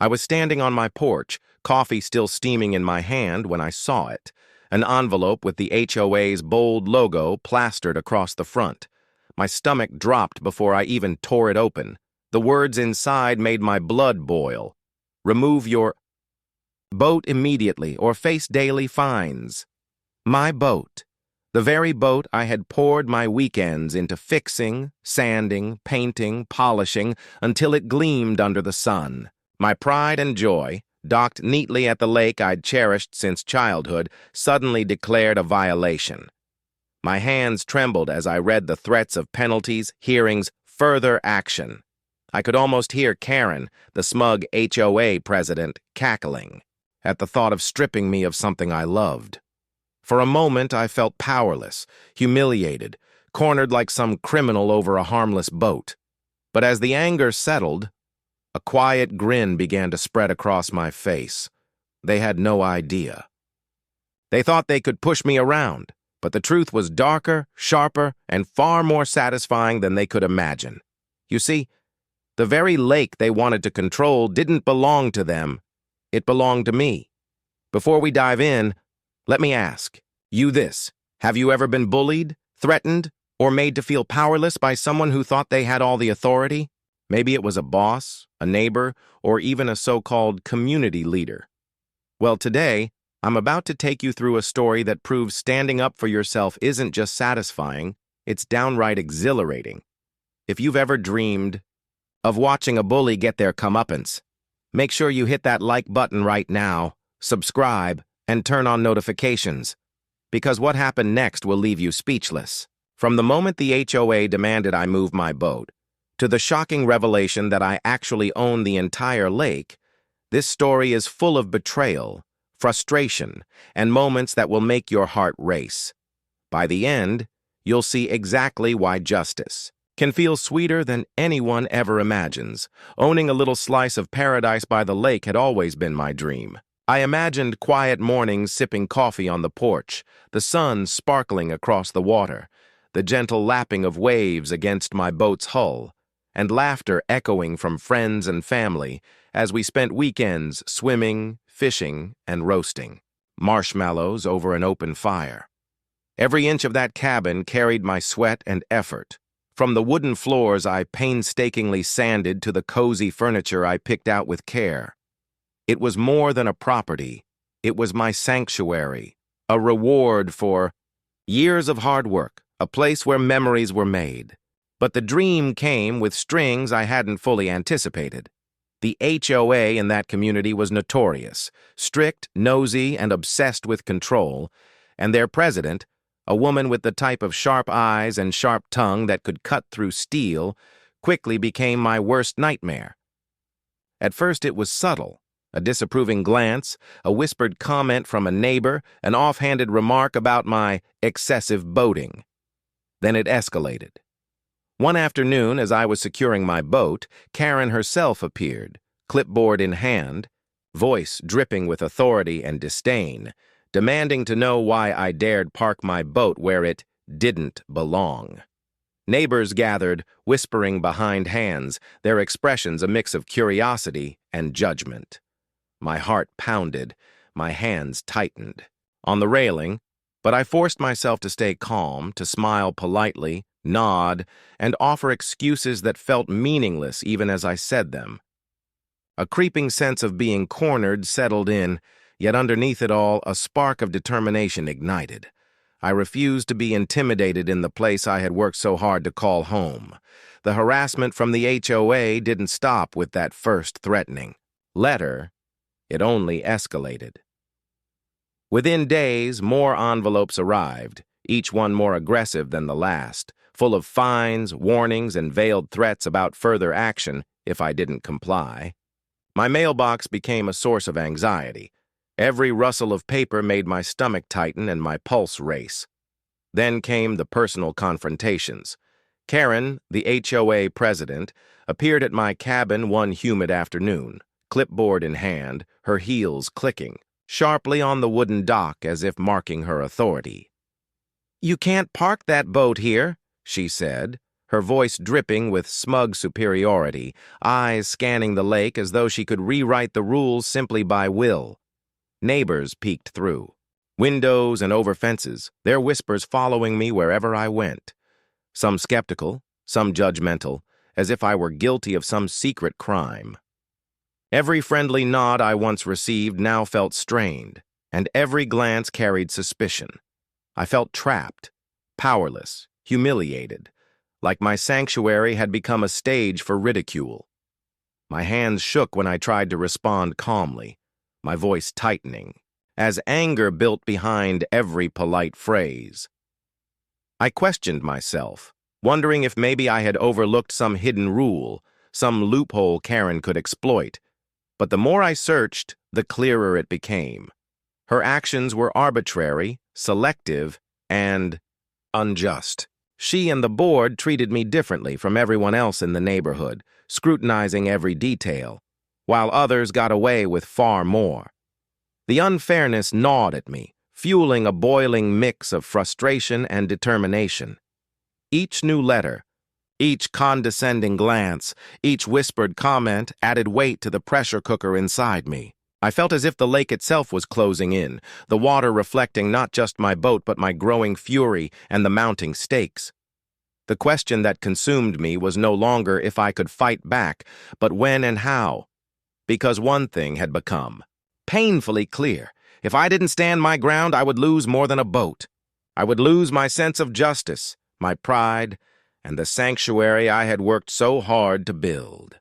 I was standing on my porch, coffee still steaming in my hand when I saw it, an envelope with the HOA's bold logo plastered across the front. My stomach dropped before I even tore it open. The words inside made my blood boil. Remove your boat immediately or face daily fines. My boat. The very boat I had poured my weekends into fixing, sanding, painting, polishing until it gleamed under the sun. My pride and joy, docked neatly at the lake I'd cherished since childhood, suddenly declared a violation. My hands trembled as I read the threats of penalties, hearings, further action. I could almost hear Karen, the smug HOA president, cackling at the thought of stripping me of something I loved. For a moment, I felt powerless, humiliated, cornered like some criminal over a harmless boat. But as the anger settled, a quiet grin began to spread across my face. They had no idea. They thought they could push me around, but the truth was darker, sharper, and far more satisfying than they could imagine. You see, the very lake they wanted to control didn't belong to them. It belonged to me. Before we dive in, let me ask you this. Have you ever been bullied, threatened, or made to feel powerless by someone who thought they had all the authority? Maybe it was a boss, a neighbor, or even a so-called community leader. Well, today, I'm about to take you through a story that proves standing up for yourself isn't just satisfying, it's downright exhilarating. If you've ever dreamed of watching a bully get their comeuppance, make sure you hit that like button right now, subscribe, and turn on notifications, because what happened next will leave you speechless. From the moment the HOA demanded I move my boat, to the shocking revelation that I actually own the entire lake, this story is full of betrayal, frustration, and moments that will make your heart race. By the end, you'll see exactly why justice can feel sweeter than anyone ever imagines. Owning a little slice of paradise by the lake had always been my dream. I imagined quiet mornings sipping coffee on the porch, the sun sparkling across the water, the gentle lapping of waves against my boat's hull, and laughter echoing from friends and family as we spent weekends swimming, fishing, and roasting marshmallows over an open fire. Every inch of that cabin carried my sweat and effort, from the wooden floors I painstakingly sanded to the cozy furniture I picked out with care. It was more than a property. It was my sanctuary, a reward for years of hard work, a place where memories were made. But the dream came with strings I hadn't fully anticipated. The HOA in that community was notorious, strict, nosy, and obsessed with control, and their president, a woman with the type of sharp eyes and sharp tongue that could cut through steel, quickly became my worst nightmare. At first it was subtle. A disapproving glance, a whispered comment from a neighbor, an offhanded remark about my excessive boating. Then it escalated. One afternoon, as I was securing my boat, Karen herself appeared, clipboard in hand, voice dripping with authority and disdain, demanding to know why I dared park my boat where it didn't belong. Neighbors gathered, whispering behind hands, their expressions a mix of curiosity and judgment. My heart pounded, my hands tightened on the railing, but I forced myself to stay calm, to smile politely, nod, and offer excuses that felt meaningless even as I said them. A creeping sense of being cornered settled in, yet underneath it all, a spark of determination ignited. I refused to be intimidated in the place I had worked so hard to call home. The harassment from the HOA didn't stop with that first threatening letter. It only escalated. Within days, more envelopes arrived, each one more aggressive than the last, full of fines, warnings, and veiled threats about further action if I didn't comply. My mailbox became a source of anxiety. Every rustle of paper made my stomach tighten and my pulse race. Then came the personal confrontations. Karen, the HOA president, appeared at my cabin one humid afternoon, clipboard in hand, her heels clicking, sharply on the wooden dock as if marking her authority. "You can't park that boat here," she said, her voice dripping with smug superiority, eyes scanning the lake as though she could rewrite the rules simply by will. Neighbors peeked through. Windows and over fences, their whispers following me wherever I went. Some skeptical, some judgmental, as if I were guilty of some secret crime. Every friendly nod I once received now felt strained, and every glance carried suspicion. I felt trapped, powerless, humiliated, like my sanctuary had become a stage for ridicule. My hands shook when I tried to respond calmly, my voice tightening, as anger built behind every polite phrase. I questioned myself, wondering if maybe I had overlooked some hidden rule, some loophole Karen could exploit. But the more I searched, the clearer it became. Her actions were arbitrary, selective, and unjust. She and the board treated me differently from everyone else in the neighborhood, scrutinizing every detail, while others got away with far more. The unfairness gnawed at me, fueling a boiling mix of frustration and determination. Each new letter, each condescending glance, each whispered comment added weight to the pressure cooker inside me. I felt as if the lake itself was closing in, the water reflecting not just my boat but my growing fury and the mounting stakes. The question that consumed me was no longer if I could fight back, but when and how. Because one thing had become painfully clear. If I didn't stand my ground, I would lose more than a boat. I would lose my sense of justice, my pride, and the sanctuary I had worked so hard to build.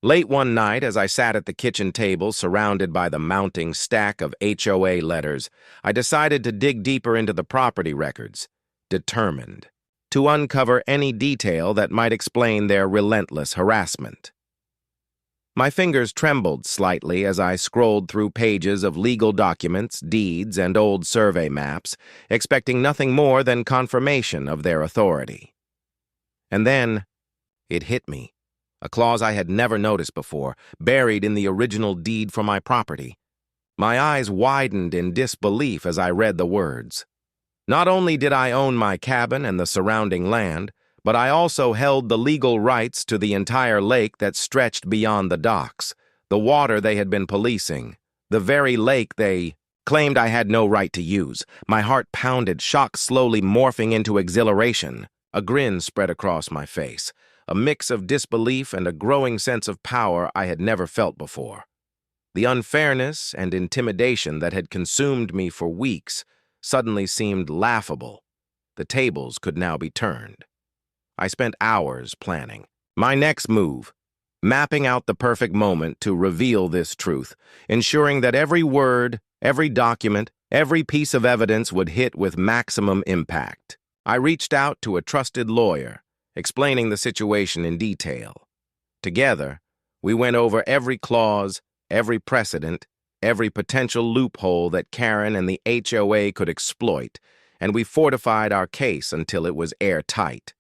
Late one night, as I sat at the kitchen table surrounded by the mounting stack of HOA letters, I decided to dig deeper into the property records, determined to uncover any detail that might explain their relentless harassment. My fingers trembled slightly as I scrolled through pages of legal documents, deeds, and old survey maps, expecting nothing more than confirmation of their authority. And then, it hit me. A clause I had never noticed before, buried in the original deed for my property. My eyes widened in disbelief as I read the words. Not only did I own my cabin and the surrounding land, but I also held the legal rights to the entire lake that stretched beyond the docks, the water they had been policing, the very lake they claimed I had no right to use. My heart pounded, shock slowly morphing into exhilaration. A grin spread across my face, a mix of disbelief and a growing sense of power I had never felt before. The unfairness and intimidation that had consumed me for weeks suddenly seemed laughable. The tables could now be turned. I spent hours planning my next move, mapping out the perfect moment to reveal this truth, ensuring that every word, every document, every piece of evidence would hit with maximum impact. I reached out to a trusted lawyer, explaining the situation in detail. Together, we went over every clause, every precedent, every potential loophole that Karen and the HOA could exploit, and we fortified our case until it was airtight.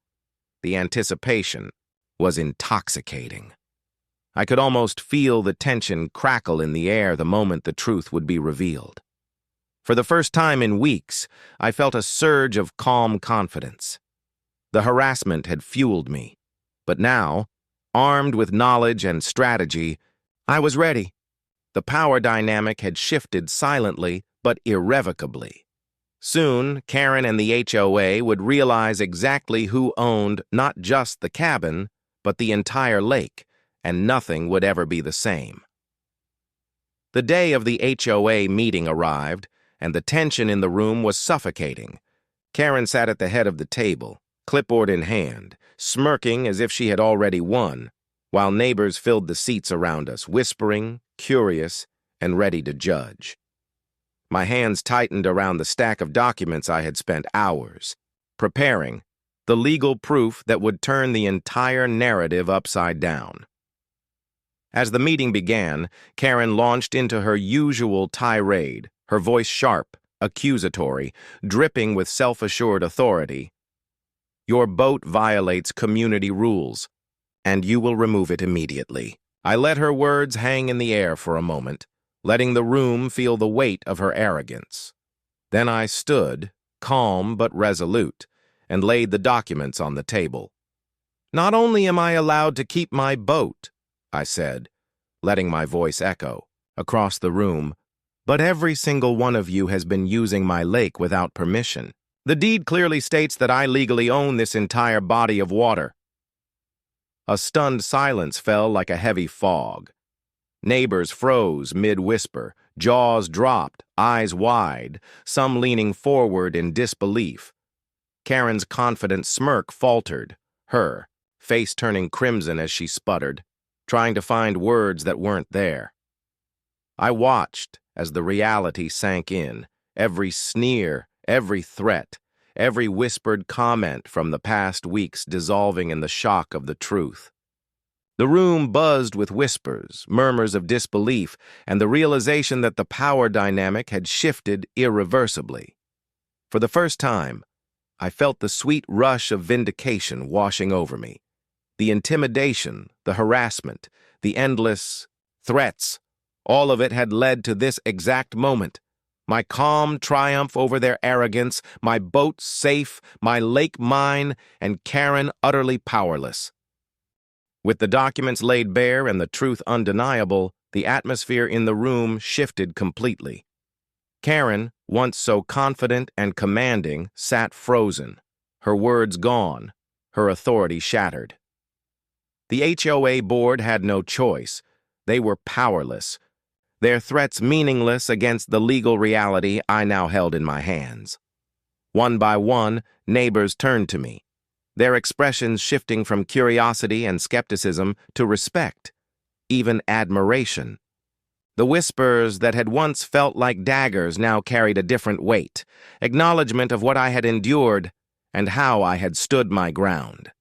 The anticipation was intoxicating. I could almost feel the tension crackle in the air the moment the truth would be revealed. For the first time in weeks, I felt a surge of calm confidence. The harassment had fueled me, but now, armed with knowledge and strategy, I was ready. The power dynamic had shifted silently but irrevocably. Soon, Karen and the HOA would realize exactly who owned not just the cabin, but the entire lake, and nothing would ever be the same. The day of the HOA meeting arrived, and the tension in the room was suffocating. Karen sat at the head of the table, clipboard in hand, smirking as if she had already won, while neighbors filled the seats around us, whispering, curious, and ready to judge. My hands tightened around the stack of documents I had spent hours preparing, the legal proof that would turn the entire narrative upside down. As the meeting began, Karen launched into her usual tirade, her voice sharp, accusatory, dripping with self-assured authority. "Your boat violates community rules, and you will remove it immediately." I let her words hang in the air for a moment, letting the room feel the weight of her arrogance. Then I stood, calm but resolute, and laid the documents on the table. "Not only am I allowed to keep my boat," I said, letting my voice echo across the room, "but every single one of you has been using my lake without permission. The deed clearly states that I legally own this entire body of water." A stunned silence fell like a heavy fog. Neighbors froze mid-whisper, jaws dropped, eyes wide, some leaning forward in disbelief. Karen's confident smirk faltered, her face turning crimson as she sputtered, trying to find words that weren't there. I watched as the reality sank in, every sneer, every threat, every whispered comment from the past weeks dissolving in the shock of the truth. The room buzzed with whispers, murmurs of disbelief, and the realization that the power dynamic had shifted irreversibly. For the first time, I felt the sweet rush of vindication washing over me. The intimidation, the harassment, the endless threats, all of it had led to this exact moment. My calm triumph over their arrogance, my boat safe, my lake mine, and Karen utterly powerless. With the documents laid bare and the truth undeniable, the atmosphere in the room shifted completely. Karen, once so confident and commanding, sat frozen, her words gone, her authority shattered. The HOA board had no choice. They were powerless, their threats meaningless against the legal reality I now held in my hands. One by one, neighbors turned to me, their expressions shifting from curiosity and skepticism to respect, even admiration. The whispers that had once felt like daggers now carried a different weight, acknowledgement of what I had endured and how I had stood my ground.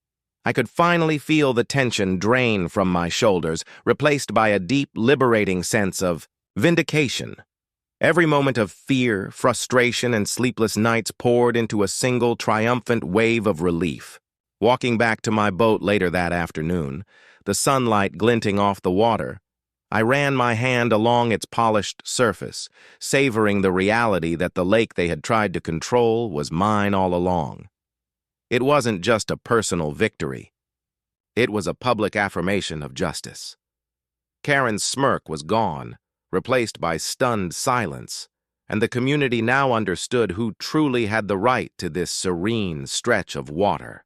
I could finally feel the tension drain from my shoulders, replaced by a deep, liberating sense of vindication. Every moment of fear, frustration, and sleepless nights poured into a single triumphant wave of relief. Walking back to my boat later that afternoon, the sunlight glinting off the water, I ran my hand along its polished surface, savoring the reality that the lake they had tried to control was mine all along. It wasn't just a personal victory. It was a public affirmation of justice. Karen's smirk was gone, replaced by stunned silence, and the community now understood who truly had the right to this serene stretch of water.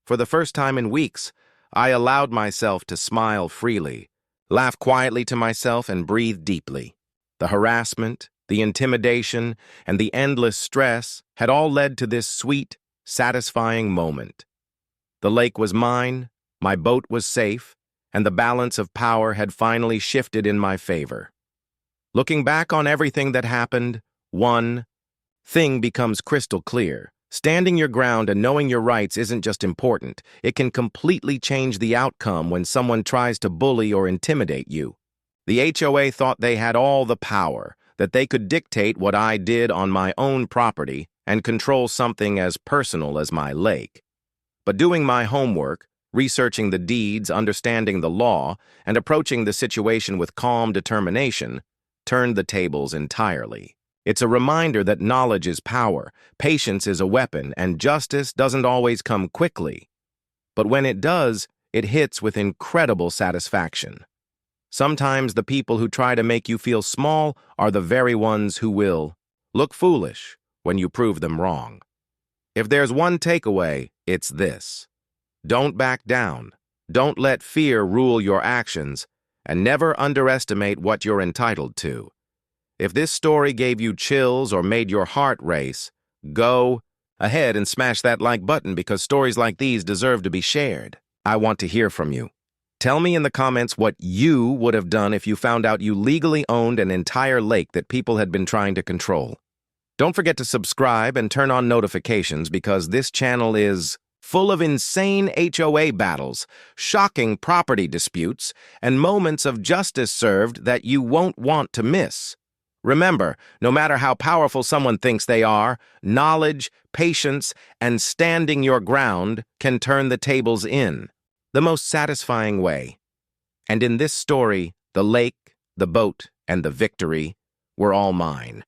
For the first time in weeks, I allowed myself to smile freely, laugh quietly to myself, and breathe deeply. The harassment, the intimidation, and the endless stress had all led to this sweet, satisfying moment. The lake was mine, my boat was safe, and the balance of power had finally shifted in my favor. Looking back on everything that happened, one thing becomes crystal clear. Standing your ground and knowing your rights isn't just important, it can completely change the outcome when someone tries to bully or intimidate you. The HOA thought they had all the power, that they could dictate what I did on my own property and control something as personal as my lake. But doing my homework, researching the deeds, understanding the law, and approaching the situation with calm determination, turned the tables entirely. It's a reminder that knowledge is power, patience is a weapon, and justice doesn't always come quickly. But when it does, it hits with incredible satisfaction. Sometimes the people who try to make you feel small are the very ones who will look foolish when you prove them wrong. If there's one takeaway, it's this. Don't back down. Don't let fear rule your actions, and never underestimate what you're entitled to. If this story gave you chills or made your heart race, go ahead and smash that like button, because stories like these deserve to be shared. I want to hear from you. Tell me in the comments what you would have done if you found out you legally owned an entire lake that people had been trying to control. Don't forget to subscribe and turn on notifications, because this channel is full of insane HOA battles, shocking property disputes, and moments of justice served that you won't want to miss. Remember, no matter how powerful someone thinks they are, knowledge, patience, and standing your ground can turn the tables in the most satisfying way. And in this story, the lake, the boat, and the victory were all mine.